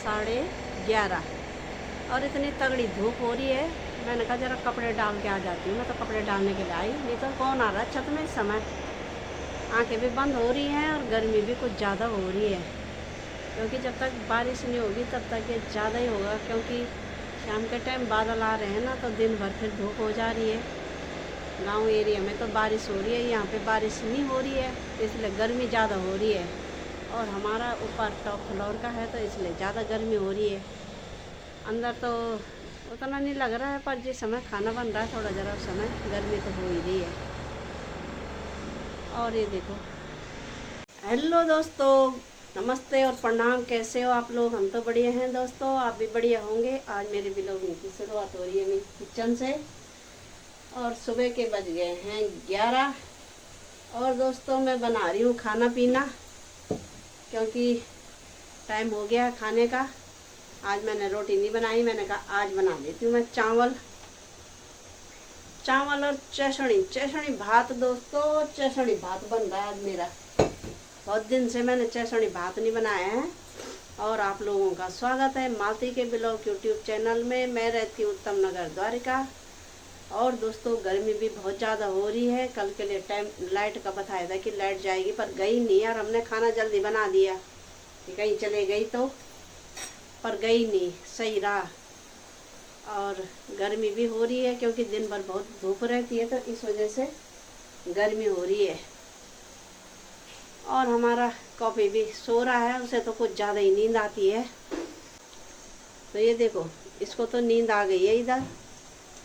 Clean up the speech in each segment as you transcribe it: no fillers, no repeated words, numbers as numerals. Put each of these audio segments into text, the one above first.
11:30 और इतनी तगड़ी धूप हो रही है। मैंने कहा जरा कपड़े डाल के आ जाती हूँ। मैं तो कपड़े डालने के लिए आई, नहीं तो कौन आ रहा है छत में इस समय। आंखें भी बंद हो रही हैं और गर्मी भी कुछ ज़्यादा हो रही है, क्योंकि जब तक बारिश नहीं होगी तब तक ये ज़्यादा ही होगा। क्योंकि शाम के टाइम बादल आ रहे हैं ना, तो दिन भर फिर धूप हो जा रही है। गांव एरिया में तो बारिश हो रही है, यहाँ पे बारिश नहीं हो रही है, इसलिए गर्मी ज़्यादा हो रही है। और हमारा ऊपर टॉप फ्लोर का है, तो इसलिए ज़्यादा गर्मी हो रही है। अंदर तो उतना नहीं लग रहा है, पर जिस समय खाना बन रहा है थोड़ा ज़रा उस समय गर्मी तो हो ही रही है। और ये देखो। हेलो दोस्तों, नमस्ते और प्रणाम। कैसे हो आप लोग? हम तो बढ़िया हैं दोस्तों, आप भी बढ़िया होंगे। आज मेरे ब्लॉगिंग की शुरुआत हो रही है मेरी किचन से, और सुबह के बज गए हैं 11। और दोस्तों मैं बना रही हूँ खाना पीना, क्योंकि टाइम हो गया खाने का। आज मैंने रोटी नहीं बनाई, मैंने कहा आज बना देती हूँ मैं चावल और चेसणी भात। दोस्तों चेसणी भात बन रहा है आज मेरा। बहुत दिन से मैंने चेसणी भात नहीं बनाया है। और आप लोगों का स्वागत है मालती के ब्लॉग यूट्यूब चैनल में। मैं रहती हूँ उत्तम नगर द्वारिका। और दोस्तों गर्मी भी बहुत ज़्यादा हो रही है। कल के लिए टाइम लाइट का बताया था कि लाइट जाएगी, पर गई नहीं यार। हमने खाना जल्दी बना दिया कि कहीं चले गई तो, पर गई नहीं, सही रहा। और गर्मी भी हो रही है, क्योंकि दिन भर बहुत धूप रहती है, तो इस वजह से गर्मी हो रही है। और हमारा कॉफी भी सो रहा है, उसे तो कुछ ज़्यादा ही नींद आती है। तो ये देखो, इसको तो नींद आ गई है इधर।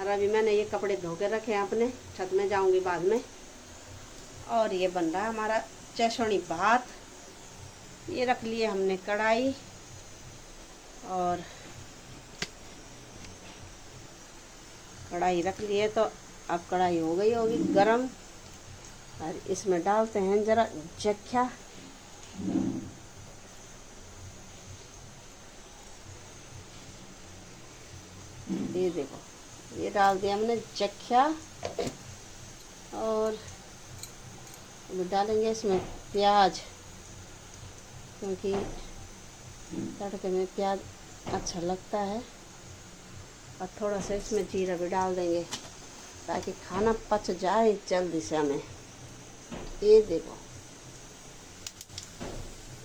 और अभी मैंने ये कपड़े धो के रखे हैं अपने, छत में जाऊंगी बाद में। और ये बन रहा है हमारा चेसणी भात। ये रख लिए हमने कढ़ाई, और कढ़ाई रख लिए, तो अब कढ़ाई हो गई होगी गरम। और इसमें डालते हैं जरा जख्या। ये देखो, ये डाल दिया हमने जख्या। और अभी डालेंगे इसमें प्याज, क्योंकि तड़के में प्याज अच्छा लगता है। और थोड़ा सा इसमें जीरा भी डाल देंगे, ताकि खाना पच जाए जल्दी से हमें। ये देखो,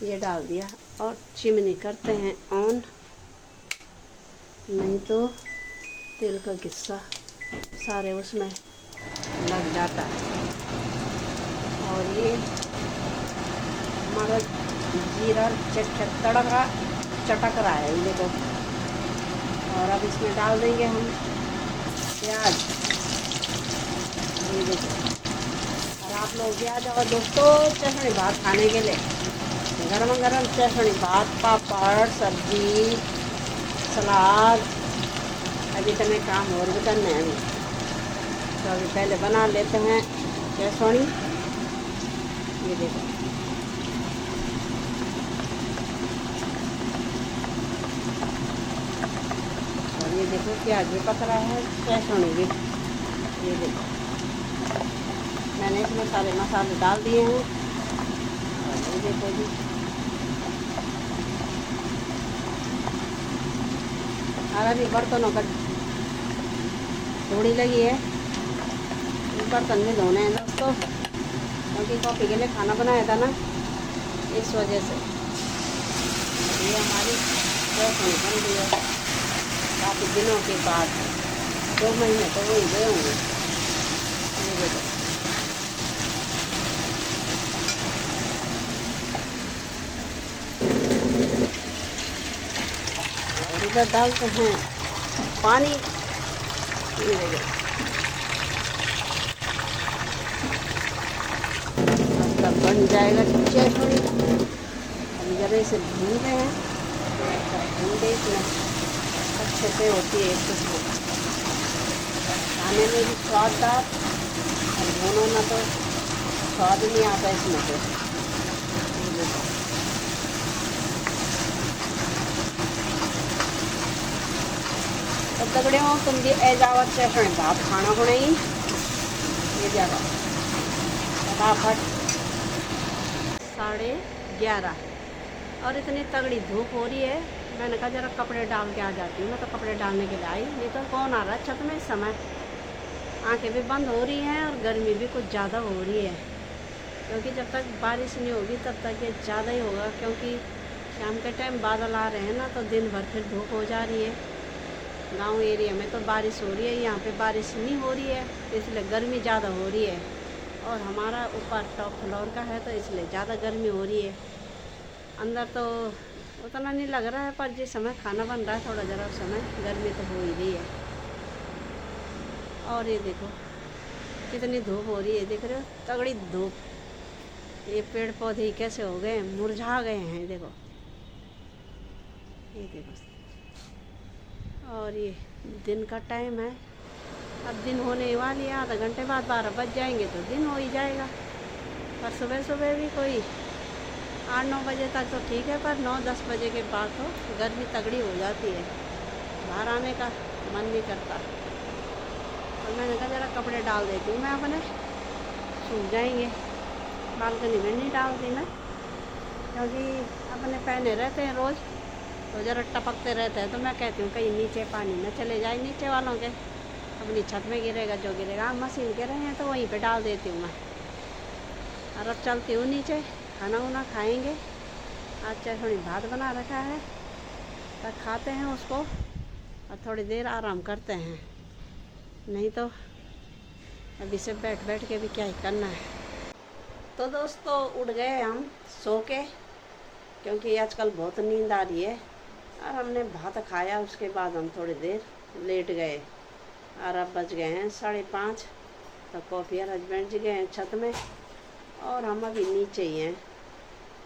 ये डाल दिया। और चिमनी करते हैं ऑन, नहीं तो तेल का किस्सा सारे उसमें लग जाता है। और ये हमारा जीरा तड़का चटक रहा है, ये देखो। और अब इसमें डाल देंगे हम प्याज। ये देखो, और आप लोग भी आ जाओ दोस्तों चेसणी भात खाने के लिए। गरम गरम चेसणी भात, पापड़, सब्जी, सलाद। अभी तो मैं काम और भी करने हैं। तो अभी पहले बना लेते हैं चेसणी। ये देखो, और ये देखो प्याज भी पक रहा है, चेसणी भी। ये देखो, मैंने इसमें सारे मसाले डाल दिए हैं। और ये देखो जी, और अभी बर्तनों का थोड़ी लगी है, बर्तन भी धोने हैं दोस्तों, क्योंकि कॉफ़ी के लिए खाना बनाया था ना, इस वजह से। ये हमारी चेसणी बन रही है काफ़ी दिनों के बाद। 2 महीने तो वही गए होंगे। ये देखो, और इधर डालते हैं पानी। ये देखो, तब बन जाएगा चेसणी। हम जरा इसे भूनते हैं, भूनते इसमें अच्छे से होती है खुशबू, खाने में भी स्वाददार। और भूनो ना तो स्वाद नहीं आता इसमें तो। तो तगड़े हो तुम भी ए जाओ चेसणी भात खाना को नहीं। ये जाओ फटाफट। 11:30 और इतनी तगड़ी धूप हो रही है, मैंने कहा जरा कपड़े डाल के आ जाती हूँ। मैं तो कपड़े डालने के लिए आई, नहीं तो कौन आ रहा है छत में इस समय। आंखें भी बंद हो रही हैं और गर्मी भी कुछ ज़्यादा हो रही है, क्योंकि जब तक बारिश नहीं होगी तब तक ये ज़्यादा ही होगा। क्योंकि शाम के टाइम बादल आ रहे हैं ना, तो दिन भर फिर धूप हो जा रही है। गांव एरिया में तो बारिश हो रही है, यहाँ पे बारिश नहीं हो रही है, तो इसलिए गर्मी ज़्यादा हो रही है। और हमारा ऊपर टॉप फ्लोर का है, तो इसलिए ज़्यादा गर्मी हो रही है। अंदर तो उतना नहीं लग रहा है, पर जिस समय खाना बन रहा है थोड़ा ज़रा उस समय गर्मी तो हो ही रही है। और ये देखो कितनी धूप हो रही है, देख रहे हो, तगड़ी धूप। ये पेड़ पौधे कैसे हो गए, मुरझा गए हैं, देखो ये देखो। और ये दिन का टाइम है, अब दिन होने वाली है, आधा घंटे बाद 12 बज जाएंगे तो दिन हो ही जाएगा। पर सुबह सुबह भी कोई 8-9 बजे तक तो ठीक है, पर 9-10 बजे के बाद तो गर्मी तगड़ी हो जाती है, बाहर आने का मन नहीं करता। और मैंने कहा जरा कपड़े डाल देती हूँ मैं अपने, सूख जाएंगे। बालकनी में नहीं डालती मैं, क्योंकि अपने पहने रहते हैं रोज़, तो ज़रा टपकते रहते हैं, तो मैं कहती हूँ कहीं नीचे पानी न चले जाए नीचे वालों के, अपनी छत में गिरेगा जो गिरेगा। मशीन के रहे हैं तो वहीं पे डाल देती हूँ मैं। और अब चलती हूँ नीचे, खाना वाना खाएंगे। आज चाहे थोड़ी भात बना रखा है, तब खाते हैं उसको और थोड़ी देर आराम करते हैं। नहीं तो अभी से बैठ बैठ के भी क्या ही करना है। तो दोस्तों उठ गए हम सो के, क्योंकि आजकल बहुत नींद आ रही है। और हमने भात खाया, उसके बाद हम थोड़ी देर लेट गए। और अब बज गए हैं 5:30, तो कॉफ़ी और हस्बैंड जी गए हैं छत में, और हम अभी नीचे ही हैं।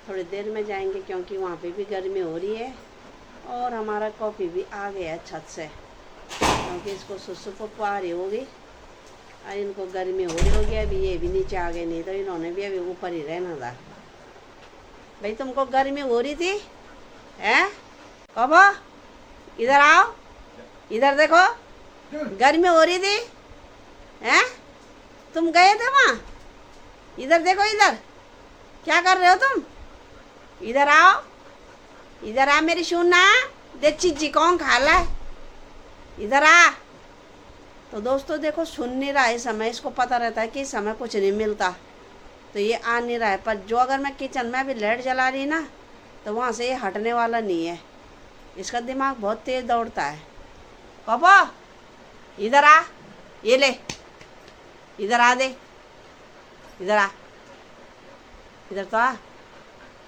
थोड़ी देर में जाएंगे, क्योंकि वहाँ पे भी गर्मी हो रही है। और हमारा कॉफ़ी भी आ गया है छत से, क्योंकि इसको सुसुप आ रही होगी और इनको गर्मी हो रही होगी। अभी ये भी नीचे आ गए, नहीं तो इन्होंने भी अभी ऊपर ही रहना था। भाई तुमको गर्मी हो रही थी हैं? कब इधर आओ, इधर देखो, गर्मी हो रही थी हैं? तुम गए थे वहाँ, इधर देखो, इधर क्या कर रहे हो तुम? इधर आओ, इधर आ मेरी सुना, देख चीजी कौन खा ला, इधर आ। तो दोस्तों देखो सुन नहीं रहा है समय, इसको पता रहता है कि इस समय कुछ नहीं मिलता, तो ये आ नहीं रहा है। पर जो अगर मैं किचन में अभी लाइट जला रही ना, तो वहाँ से ये हटने वाला नहीं है। इसका दिमाग बहुत तेज दौड़ता है। पापा इधर आ, ये ले, इधर आ दे, इधर आ, इधर तो आ।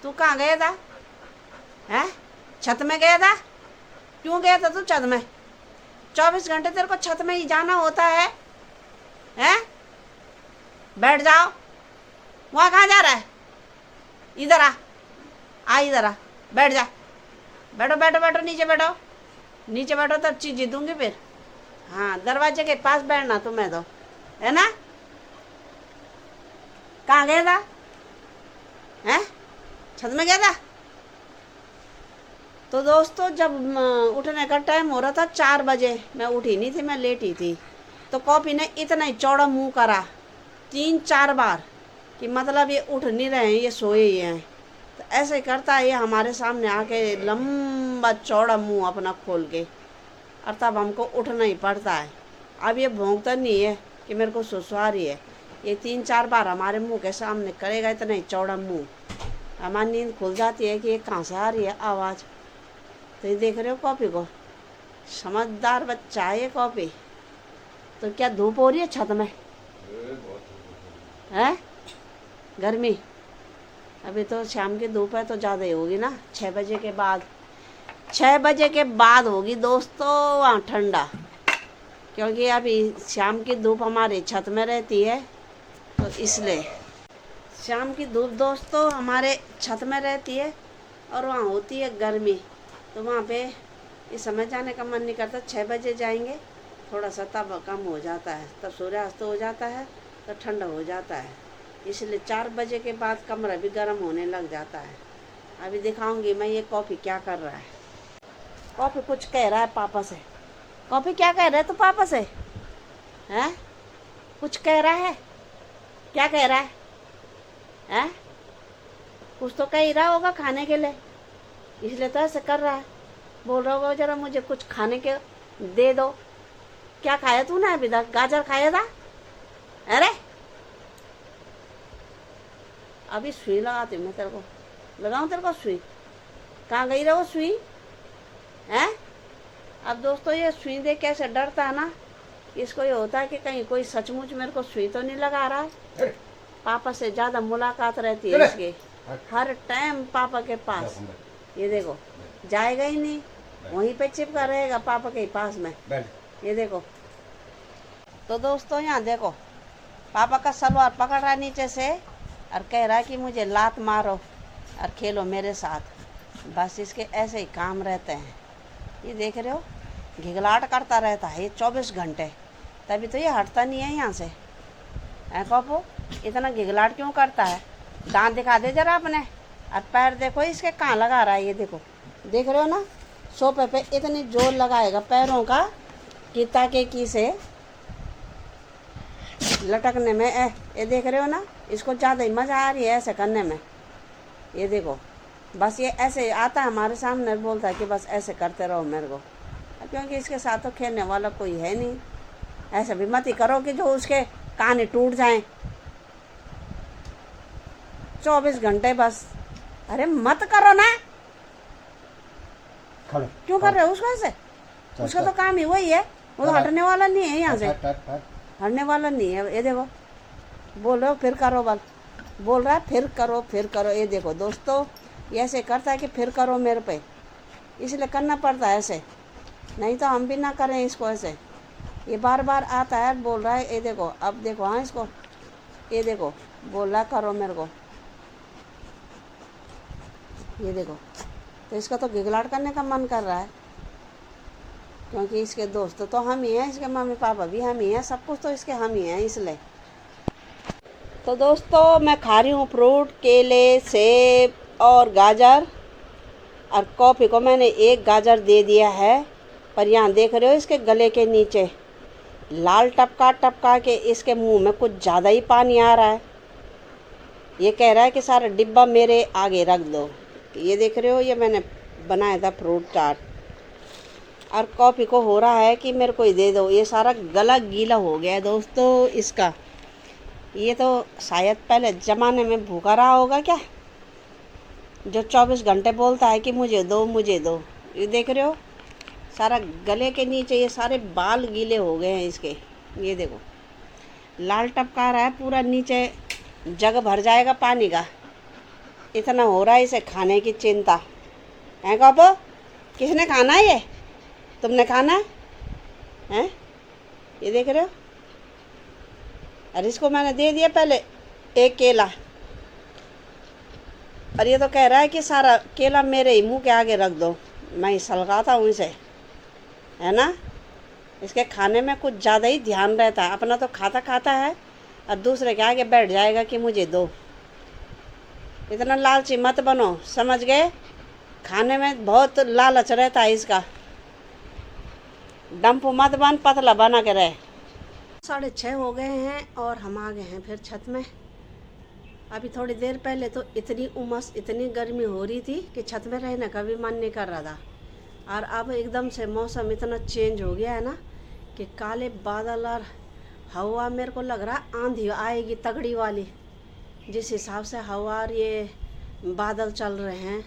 तू कहाँ गया था हैं? छत में गया था? क्यों गया था तू छत में? 24 घंटे तेरे को छत में ही जाना होता है हैं? बैठ जाओ, वहाँ कहाँ जा रहा है? इधर आ, इधर आ, बैठ जा, बैठो बैठो बैठो, नीचे बैठो, नीचे बैठो तब चीज़ दूंगी फिर। हाँ दरवाजे के पास बैठना तुम्हें तो, है ना? कहाँ गया था हैं? छत में गया था। तो दोस्तों जब उठने का टाइम हो रहा था 4 बजे, मैं उठी नहीं थी, मैं लेटी थी, तो कॉपी ने इतना ही चौड़ा मुंह करा 3-4 बार कि मतलब ये उठ नहीं रहे हैं, ये सोए ही हैं। तो ऐसे करता है ये हमारे सामने आके लंबा चौड़ा मुंह अपना खोल के, और तब हमको उठना ही पड़ता है। अब ये भौंकता नहीं है कि मेरे को सुसवा रही है, ये 3-4 बार हमारे मुंह के सामने करेगा, इतना ही चौड़ा मुंह। हमारी नींद खुल जाती है कि ये कहाँ से आ रही है आवाज़। तो ये देख रहे हो कॉपी को, समझदार बच्चा है ये कॉपी। तो क्या धूप हो रही है छत में है? गर्मी अभी तो शाम की धूप है तो ज़्यादा ही होगी ना, 6 बजे के बाद, 6 बजे के बाद होगी दोस्तों वहाँ ठंडा, क्योंकि अभी शाम की धूप हमारे छत में रहती है, तो इसलिए शाम की धूप दोस्तों हमारे छत में रहती है और वहाँ होती है गर्मी। तो वहाँ पे इस समय जाने का मन नहीं करता। 6 बजे जाएंगे, थोड़ा सा तब कम हो जाता है, तब सूर्यास्त हो जाता है, तो ठंडा हो जाता है। इसलिए 4 बजे के बाद कमरा भी गर्म होने लग जाता है। अभी दिखाऊंगी मैं ये कॉफ़ी क्या कर रहा है। कॉफ़ी कुछ कह रहा है पापा से। कॉफ़ी क्या कह रहा है तू पापा से हैं? कुछ कह रहा है, क्या कह रहा है हैं? कुछ तो कह ही रहा होगा खाने के लिए, इसलिए तो ऐसे कर रहा है। बोल रहा होगा जरा मुझे कुछ खाने के दे दो। क्या खाया तूने अभी तक? गाजर खाया था? अरे अभी सुई लगाती हूँ मैं तेरे को। लगाऊं तेरे को सुई? कहाँ गई रहो सुई? हैं? अब दोस्तों ये सुई देख कैसे डरता है ना, इसको ये होता है कि कहीं कोई सचमुच मेरे को सुई तो नहीं लगा रहा है। पापा से ज्यादा मुलाकात रहती है इसकी, हर टाइम पापा के पास। ये देखो जाएगा ही नहीं, वहीं पे चिपका रहेगा पापा के पास में। ये देखो तो दोस्तों यहाँ देखो पापा का सलवार पकड़ रहा है नीचे से और कह रहा है कि मुझे लात मारो और खेलो मेरे साथ। बस इसके ऐसे ही काम रहते हैं। ये देख रहे हो घिघलाहट करता रहता है ये 24 घंटे, तभी तो ये हटता नहीं है यहाँ से। ऐ पापू इतना घिघलाहट क्यों करता है? दांत दिखा दे जरा अपने। और पैर देखो इसके कहाँ लगा रहा है, ये देखो देख रहे हो ना, सोफे पे इतनी जोर लगाएगा पैरों का कि ताकि की से लटकने में। ये देख रहे हो ना, इसको ज़्यादा ही मज़ा आ रही है ऐसे करने में। ये देखो बस ये ऐसे आता है हमारे सामने, बोलता है कि बस ऐसे करते रहो मेरे को, क्योंकि इसके साथ तो खेलने वाला कोई है नहीं। ऐसे भी मत ही करो कि जो उसके कान टूट जाएं 24 घंटे बस। अरे मत करो ना, क्यों कर रहे हो उसको ऐसे? उसका तो काम ही वही है, वो तो हटने वाला नहीं है यहाँ से, हटने वाला नहीं है। ये देखो बोल रहे हो फिर करो, बल बोल रहा है फिर करो फिर करो। ये देखो दोस्तों ये ऐसे करता है कि फिर करो मेरे पे, इसलिए करना पड़ता है ऐसे, नहीं तो हम भी ना करें इसको ऐसे। ये बार बार आता है बोल रहा है। ये देखो अब देखो, हाँ इसको ये देखो बोल रहा करो मेरे को। ये देखो तो इसका तो गिगलाट करने का मन कर रहा है, क्योंकि इसके दोस्त तो हम ही हैं, इसके मम्मी पापा भी हम ही हैं, सब कुछ तो इसके हम ही हैं इसलिए। तो दोस्तों मैं खा रही हूँ फ्रूट, केले, सेब और गाजर। और कॉफ़ी को मैंने एक गाजर दे दिया है, पर यहाँ देख रहे हो इसके गले के नीचे लाल टपका टपका के इसके मुंह में कुछ ज़्यादा ही पानी आ रहा है। ये कह रहा है कि सारा डिब्बा मेरे आगे रख दो। ये देख रहे हो ये मैंने बनाया था फ्रूट चाट, और कॉफ़ी को हो रहा है कि मेरे को ही दे दो। ये सारा गला गीला हो गया है दोस्तों इसका। ये तो शायद पहले ज़माने में भूखा रहा होगा क्या, जो 24 घंटे बोलता है कि मुझे दो मुझे दो। ये देख रहे हो सारा गले के नीचे ये सारे बाल गीले हो गए हैं इसके। ये देखो लाल टपका रहा है पूरा, नीचे जग भर जाएगा पानी का, इतना हो रहा है इसे खाने की चिंता है। कहो किसने खाना है? ये तुमने खाना है? ये देख रहे हो, और इसको मैंने दे दिया पहले एक केला, और ये तो कह रहा है कि सारा केला मेरे ही मुंह के आगे रख दो, मैं ही सलगाता हूँ इसे, है ना। इसके खाने में कुछ ज़्यादा ही ध्यान रहता है, अपना तो खाता खाता है और दूसरे के आगे बैठ जाएगा कि मुझे दो। इतना लालची मत बनो, समझ गए? खाने में बहुत लालच रहता है इसका, डंप मत बन, पतला बना के रहे। 6:30 हो गए हैं और हम आ गए हैं फिर छत में। अभी थोड़ी देर पहले तो इतनी उमस इतनी गर्मी हो रही थी कि छत में रहने का भी मन नहीं कर रहा था, और अब एकदम से मौसम इतना चेंज हो गया है ना कि काले बादल और हवा, मेरे को लग रहा आंधी आएगी तगड़ी वाली। जिस हिसाब से हवा और ये बादल चल रहे हैं,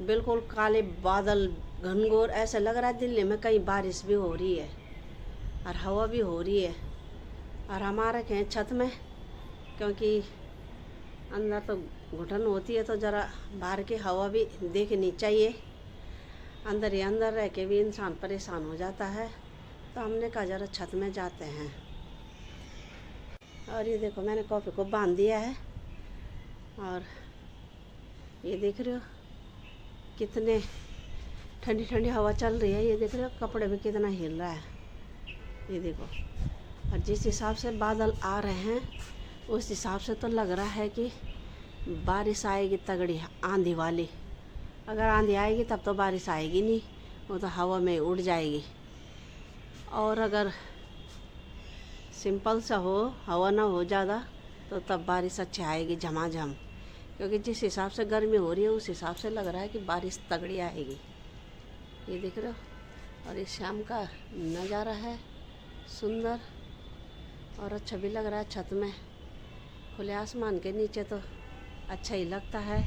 बिल्कुल काले बादल घनघोर, ऐसे लग रहा है दिल्ली में कहीं बारिश भी हो रही है और हवा भी हो रही है। और हम आ रखे हैं छत में, क्योंकि अंदर तो घुटन होती है तो ज़रा बाहर की हवा भी देखनी चाहिए। अंदर ही अंदर रह के भी इंसान परेशान हो जाता है, तो हमने कहा ज़रा छत में जाते हैं। और ये देखो मैंने कॉफ़ी को बांध दिया है, और ये देख रहे हो कितने ठंडी ठंडी हवा चल रही है। ये देख रहे हो कपड़े में कितना हिल रहा है, ये देखो। और जिस हिसाब से बादल आ रहे हैं उस हिसाब से तो लग रहा है कि बारिश आएगी तगड़ी, आंधी वाली। अगर आंधी आएगी तब तो बारिश आएगी नहीं, वो तो हवा में उड़ जाएगी। और अगर सिंपल सा हो, हवा ना हो ज़्यादा, तो तब बारिश अच्छी आएगी झमाझम। क्योंकि जिस हिसाब से गर्मी हो रही है उस हिसाब से लग रहा है कि बारिश तगड़ी आएगी। ये देख रहे हो। और ये शाम का नज़ारा है, सुंदर और अच्छा भी लग रहा है। छत में खुले आसमान के नीचे तो अच्छा ही लगता है,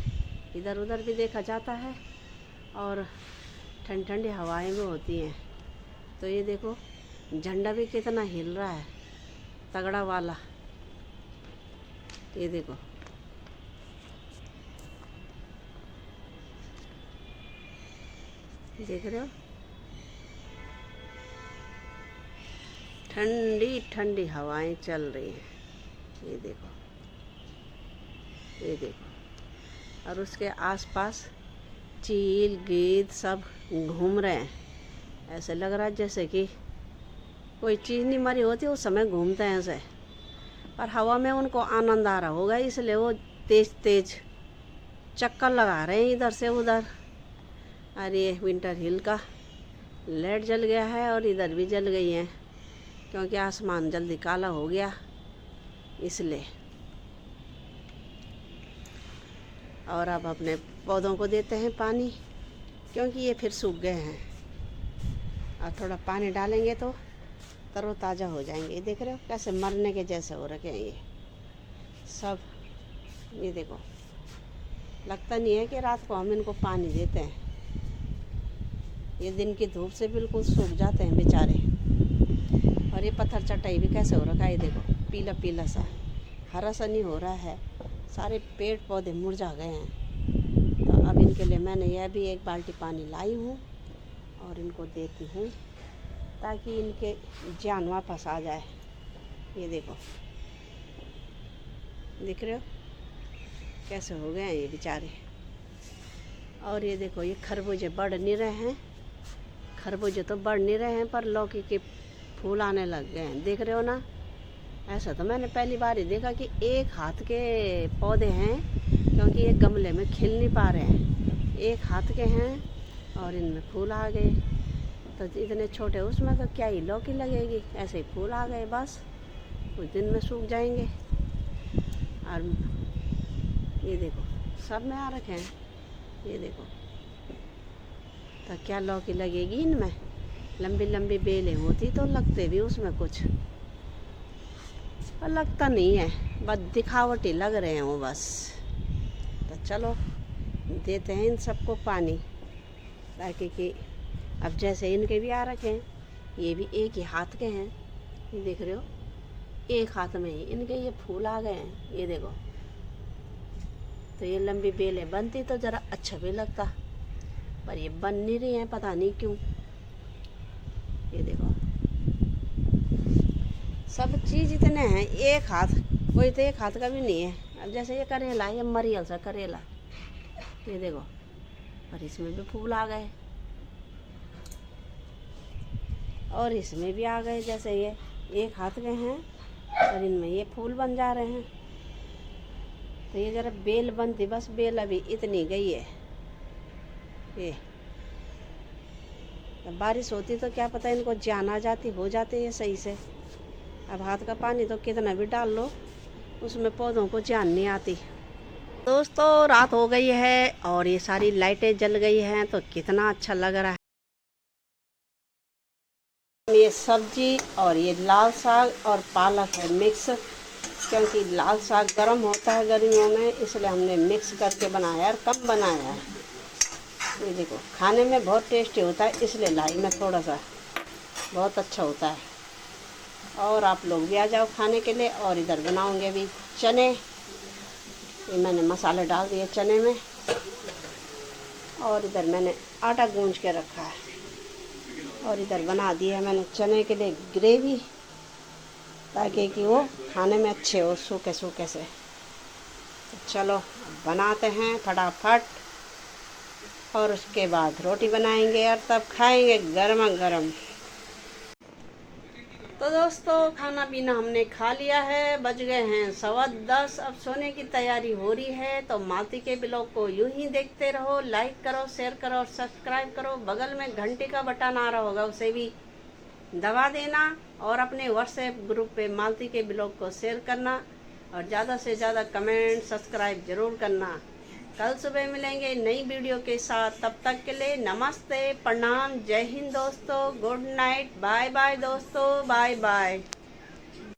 इधर उधर भी देखा जाता है और ठंडी ठंडी हवाएं भी होती हैं। तो ये देखो झंडा भी कितना हिल रहा है, तगड़ा वाला। ये देखो देख रहे हो, ठंडी ठंडी हवाएं चल रही हैं। ये देखो, ये देखो। और उसके आसपास चील गीद सब घूम रहे हैं। ऐसे लग रहा है जैसे कि कोई चीज़ नहीं मरी होती, उस समय घूमते हैं ऐसे। और हवा में उनको आनंद आ रहा होगा, इसलिए वो तेज तेज चक्कर लगा रहे हैं इधर से उधर। और ये विंटर हिल का लाइट जल गया है और इधर भी जल गई है, क्योंकि आसमान जल्दी काला हो गया इसलिए। और अब अपने पौधों को देते हैं पानी, क्योंकि ये फिर सूख गए हैं। और थोड़ा पानी डालेंगे तो तरोताज़ा हो जाएंगे। ये देख रहे हो कैसे मरने के जैसे हो रखे हैं ये सब। ये देखो, लगता नहीं है कि रात को हम इनको पानी देते हैं। ये दिन की धूप से बिल्कुल सूख जाते हैं बेचारे। और ये पत्थर चटाई भी कैसे हो रखा है, ये देखो पीला पीला सा, हरा सा नहीं हो रहा है। सारे पेड़ पौधे मुरझा गए हैं। तो अब इनके लिए मैंने यह भी एक बाल्टी पानी लाई हूँ और इनको देती हूँ, ताकि इनके जान वापस आ जाए। ये देखो, दिख रहे हो कैसे हो गए हैं ये बेचारे। और ये देखो, ये खरबूजे बढ़ नहीं रहे हैं, खरबूजे तो बढ़ नहीं रहे हैं, पर लौकी के फूल आने लग गए हैं। देख रहे हो ना, ऐसा तो मैंने पहली बार ही देखा कि एक हाथ के पौधे हैं, क्योंकि ये गमले में खिल नहीं पा रहे हैं। एक हाथ के हैं और इनमें फूल आ गए। तो इतने छोटे उसमें तो क्या ही लौकी लगेगी, ऐसे ही फूल आ गए, बस कुछ दिन में सूख जाएंगे। और ये देखो सब में आ रखे हैं, ये देखो। तो क्या लौकी लगेगी इनमें, लंबी लंबी बेलें होती तो लगते भी उसमें कुछ, पर लगता नहीं है, बस दिखावटी लग रहे हैं वो बस। तो चलो देते हैं इन सबको पानी, ताकि कि अब जैसे इनके भी आ रखे हैं, ये भी एक ही हाथ के हैं। ये देख रहे हो, एक हाथ में ही इनके ये फूल आ गए हैं। ये देखो, तो ये लंबी बेलें बनती तो ज़रा अच्छा भी लगता, पर ये बन नहीं रही हैं, पता नहीं क्यों। ये देखो सब चीज़ इतने हैं, एक हाथ, कोई तो एक हाथ का भी नहीं है। अब जैसे ये करेला, ये मरियल सा करेला, ये देखो, पर इसमें भी फूल आ गए और इसमें भी आ गए। जैसे ये एक हाथ के हैं और इनमें ये फूल बन जा रहे हैं। तो ये ज़रा बेल बनती, बस बेल अभी इतनी गई है। ये अब बारिश होती तो क्या पता इनको जान आ जाती, हो जाती है सही से। अब हाथ का पानी तो कितना भी डाल लो, उसमें पौधों को जान नहीं आती। दोस्तों रात हो गई है और ये सारी लाइटें जल गई हैं, तो कितना अच्छा लग रहा है। ये सब्जी और ये लाल साग और पालक है मिक्स, क्योंकि लाल साग गर्म होता है गर्मियों में, इसलिए हमने मिक्स करके बनाया और कम बनाया है। ये देखो खाने में बहुत टेस्टी होता है, इसलिए लाई मैं थोड़ा सा, बहुत अच्छा होता है। और आप लोग भी आ जाओ खाने के लिए। और इधर बनाऊंगे भी चने, ये मैंने मसाले डाल दिए चने में, और इधर मैंने आटा गूंज के रखा है, और इधर बना दिया है मैंने चने के लिए ग्रेवी, ताकि कि वो खाने में अच्छे हो सूखे सूखे से। तो चलो बनाते हैं फटाफट, और उसके बाद रोटी बनाएंगे और तब खाएंगे गरमा गरम। तो दोस्तों खाना पीना हमने खा लिया है, बज गए हैं 10:15। अब सोने की तैयारी हो रही है। तो मालती के ब्लॉग को यूं ही देखते रहो, लाइक करो, शेयर करो और सब्सक्राइब करो। बगल में घंटी का बटन आ रहा होगा, उसे भी दबा देना, और अपने व्हाट्सएप ग्रुप पे मालती के ब्लॉग को शेयर करना, और ज़्यादा से ज़्यादा कमेंट सब्सक्राइब ज़रूर करना। कल सुबह मिलेंगे नई वीडियो के साथ। तब तक के लिए नमस्ते, प्रणाम, जय हिंद दोस्तों, गुड नाइट, बाय बाय दोस्तों, बाय बाय।